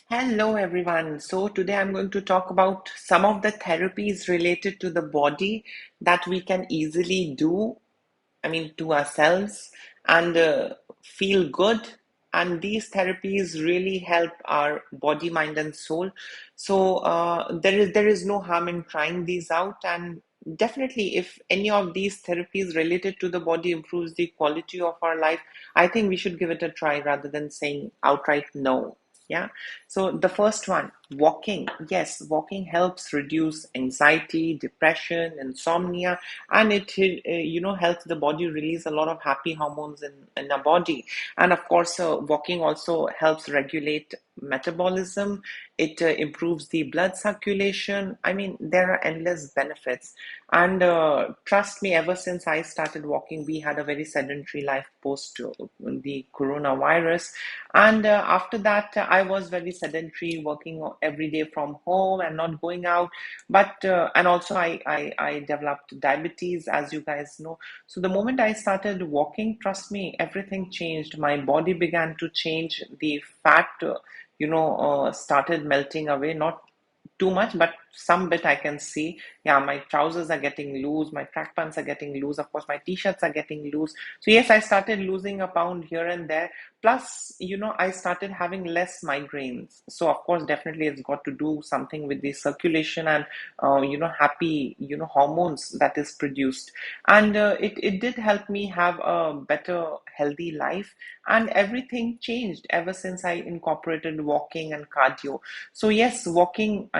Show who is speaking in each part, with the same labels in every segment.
Speaker 1: Hello, everyone. So, today I'm going to talk about some of the therapies related to the body that we can easily do, to ourselves and feel good. And these therapies really help our body, mind, and soul. So, there is no harm in trying these out. And definitely, if any of these therapies related to the body improves the quality of our life, I think we should give it a try rather than saying outright no. Yeah. So the first one, walking. Yes, walking helps reduce anxiety, depression, insomnia, and it helps the body release a lot of happy hormones in our body. And of course, walking also helps regulate metabolism. It improves the blood circulation. I mean, there are endless benefits. And trust me, ever since I started walking, we had a very sedentary life post the coronavirus. And after that, I was very sedentary, working every day from home and not going out. But and also I developed diabetes, as you guys know. So the moment I started walking, trust me, everything changed. My body began to change. The fat, started melting away. Not too much, but some bit I can see. Yeah, my trousers are getting loose, my track pants are getting loose, of course, my t-shirts are getting loose. So, yes, I started losing a pound here and there. Plus, I started having less migraines. So, of course, definitely it's got to do something with the circulation and, happy, hormones that is produced. And it did help me have a better, healthy life. And everything changed ever since I incorporated walking and cardio. So yes, walking,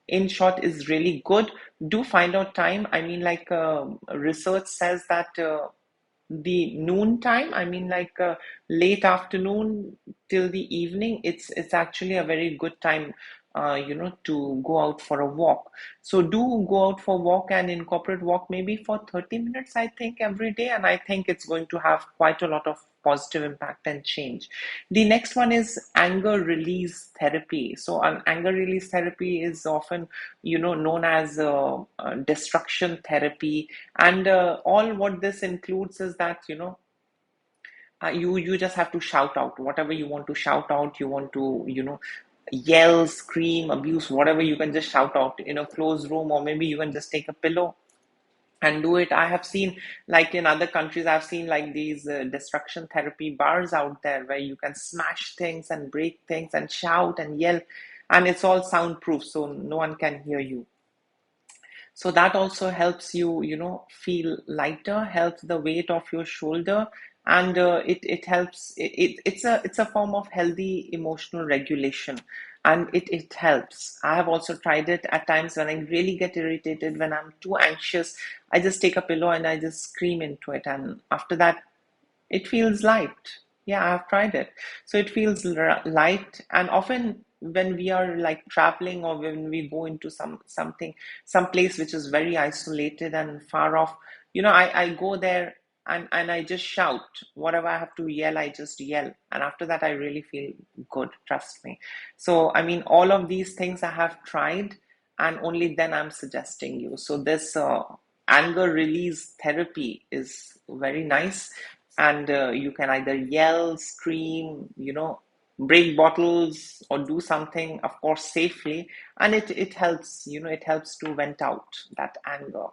Speaker 1: in short, is really good. Do find out time. Research says that the noon time, late afternoon till the evening, it's actually a very good time, to go out for a walk. So do go out for a walk and incorporate walk maybe for 30 minutes, I think, every day. And I think it's going to have quite a lot of positive impact and change. The next one is anger release therapy. So an anger release therapy is often, known as destruction therapy. And all what this includes is that, you just have to shout out whatever you want to shout out. You want to, yell, scream, abuse, whatever, you can just shout out in a closed room, or maybe you can just take a pillow and do it. I have seen, like in other countries, I've seen like these destruction therapy bars out there where you can smash things and break things and shout and yell, and it's all soundproof, so no one can hear you. So that also helps you, feel lighter, helps the weight of your shoulder, and it helps. It's a form of healthy emotional regulation, and it helps. I have also tried it at times when I really get irritated, when I'm too anxious. I just take a pillow and I just scream into it, and after that, it feels light. Yeah, I've tried it. So it feels light, and often when we are like traveling, or when we go into some place which is very isolated and far off, I go there, and I just shout whatever I have to yell. I just yell, and after that I really feel good. Trust me. So all of these things I have tried, and only then I'm suggesting you. So this anger release therapy is very nice, and you can either yell, scream, break bottles, or do something, of course, safely, and it helps, it helps to vent out that anger.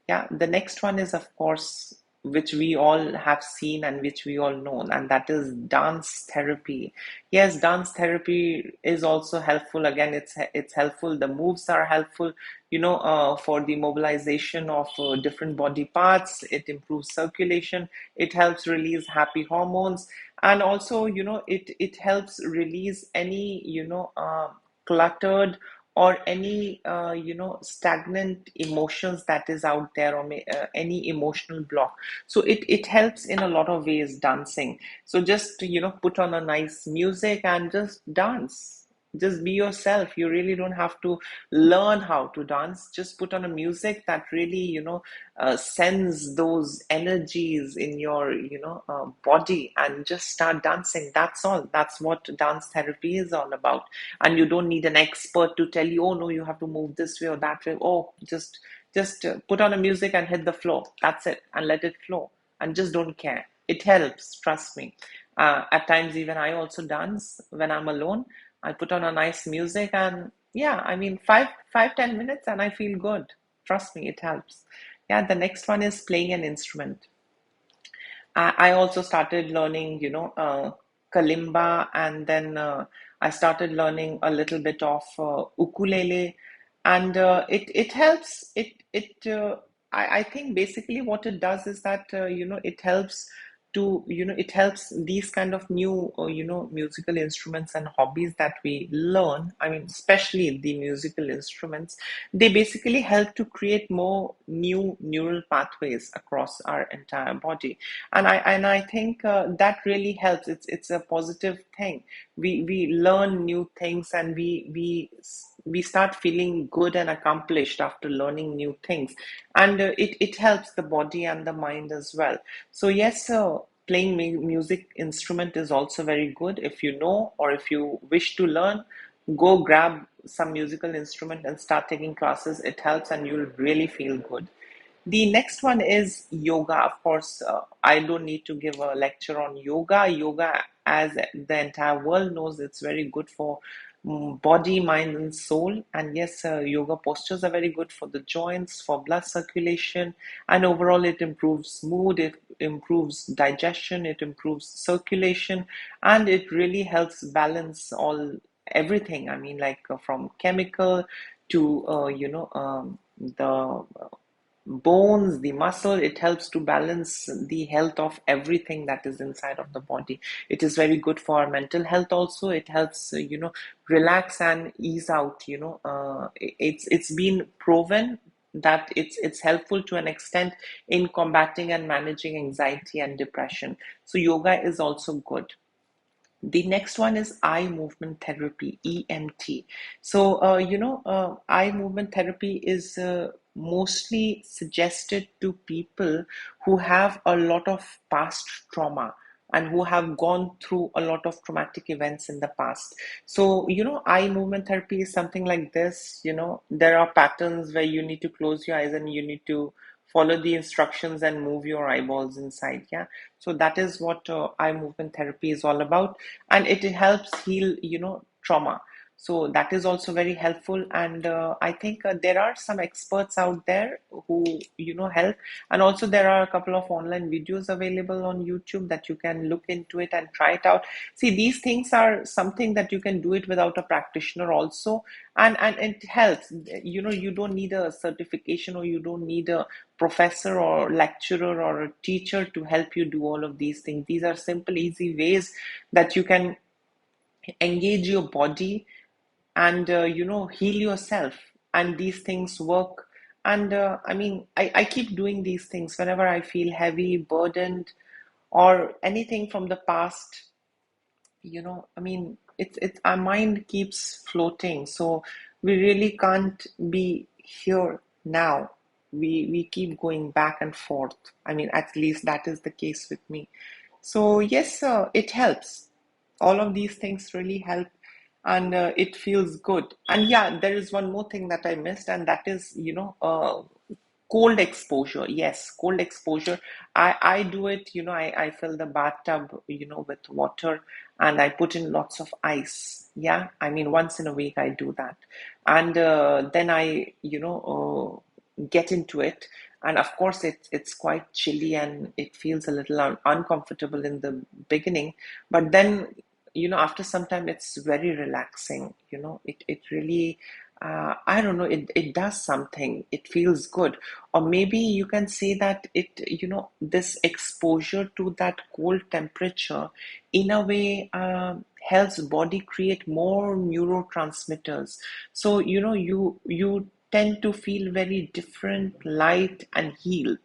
Speaker 1: Yeah, the next one is, of course, which we all have seen and which we all know, and that is dance therapy. Yes, dance therapy is also helpful. Again, it's helpful. The moves are helpful, for the mobilization of different body parts. It improves circulation. It helps release happy hormones, and also, it helps release any, cluttered or any stagnant emotions that is out there, or any emotional block. So it helps in a lot of ways, dancing. So just put on a nice music and just dance. Just be yourself. You really don't have to learn how to dance. Just put on a music that really sends those energies in your body, and just start dancing. That's all. That's what dance therapy is all about. And you don't need an expert to tell you, oh no, you have to move this way or that way. Oh, just put on a music and hit the floor. That's it, and let it flow, and just don't care. It helps, trust me. At times, even I also dance when I'm alone. I put on a nice music, and yeah, I mean, 10 minutes and I feel good. Trust me, it helps. Yeah, the next one is playing an instrument. I also started learning, kalimba, and then I started learning a little bit of ukulele, and it helps. I think basically what it does is that it helps it helps these kind of new musical instruments and hobbies that we learn. I mean, especially the musical instruments, they basically help to create more new neural pathways across our entire body, and I think that really helps. It's a positive thing. We learn new things, and we start feeling good and accomplished after learning new things, and it helps the body and the mind as well. So yes, playing music instrument is also very good. If you know, or if you wish to learn, go grab some musical instrument and start taking classes. It helps, and you'll really feel good. The next one is yoga. Of course, I don't need to give a lecture on yoga. Yoga, as the entire world knows, it's very good for body, mind, and soul. And yes, yoga postures are very good for the joints, for blood circulation, and overall, it improves mood, it improves digestion, it improves circulation, and it really helps balance all everything. I mean, like from chemical to the bones, the muscle. It helps to balance the health of everything that is inside of the body. It is very good for our mental health also. It helps, relax and ease out. It's been proven that it's helpful to an extent in combating and managing anxiety and depression. So yoga is also good. The next one is eye movement therapy, EMT. So, eye movement therapy is mostly suggested to people who have a lot of past trauma and who have gone through a lot of traumatic events in the past. So, eye movement therapy is something like this. There are patterns where you need to close your eyes and you need to follow the instructions and move your eyeballs inside. Yeah. So that is what eye movement therapy is all about, and it helps heal trauma. So that is also very helpful, and I think there are some experts out there who help, and also there are a couple of online videos available on YouTube that you can look into it and try it out. See, these things are something that you can do it without a practitioner also, and it helps. You don't need a certification, or you don't need a professor or lecturer or a teacher to help you do all of these things. These are simple, easy ways that you can engage your body and heal yourself, and these things work. And I mean, I keep doing these things whenever I feel heavy, burdened, or anything from the past. I mean, it's our mind keeps floating, so we really can't be here now. We keep going back and forth. I mean, at least that is the case with me. So yes, it helps. All of these things really help, and it feels good. And yeah, there is one more thing that I missed, and that is, cold exposure. Yes, cold exposure. I do it. I fill the bathtub, with water, and I put in lots of ice. Yeah, I mean, once in a week I do that, and then I, get into it. And of course, it's quite chilly and it feels a little uncomfortable in the beginning, but then, after some time, it's very relaxing. It really, I don't know, it does something. It feels good. Or maybe you can say that this exposure to that cold temperature, in a way, helps body create more neurotransmitters. So, you tend to feel very different, light, and healed.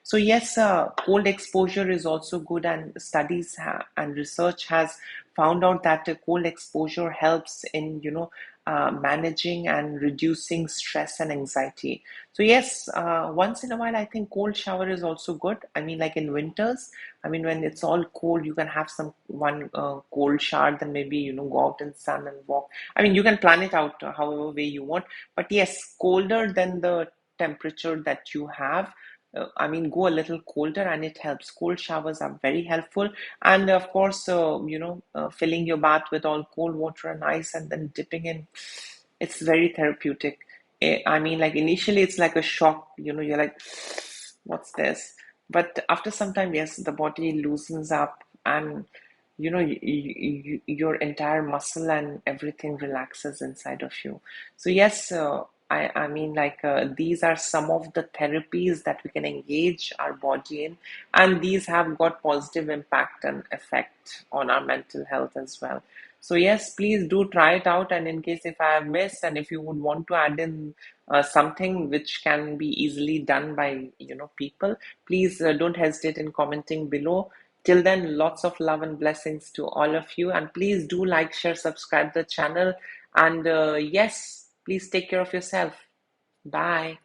Speaker 1: So yes, cold exposure is also good, and studies and research has found out that cold exposure helps in managing and reducing stress and anxiety. So yes, once in a while, I think cold shower is also good. I mean, like in winters, I mean, when it's all cold, you can have some one cold shower, then maybe go out in sun and walk. I mean, you can plan it out however way you want. But yes, colder than the temperature that you have, I mean, go a little colder, and it helps. Cold showers are very helpful. And of course, filling your bath with all cold water and ice and then dipping in, it's very therapeutic. I mean, like initially, it's like a shock, you're like, what's this? But after some time, yes, the body loosens up, and your entire muscle and everything relaxes inside of you. So yes, I mean, like, these are some of the therapies that we can engage our body in, and these have got positive impact and effect on our mental health as well. So yes, please do try it out. And in case if I have missed, and if you would want to add in something which can be easily done by people, please don't hesitate in commenting below. Till then, lots of love and blessings to all of you. And please do like, share, subscribe the channel. And yes, please take care of yourself. Bye.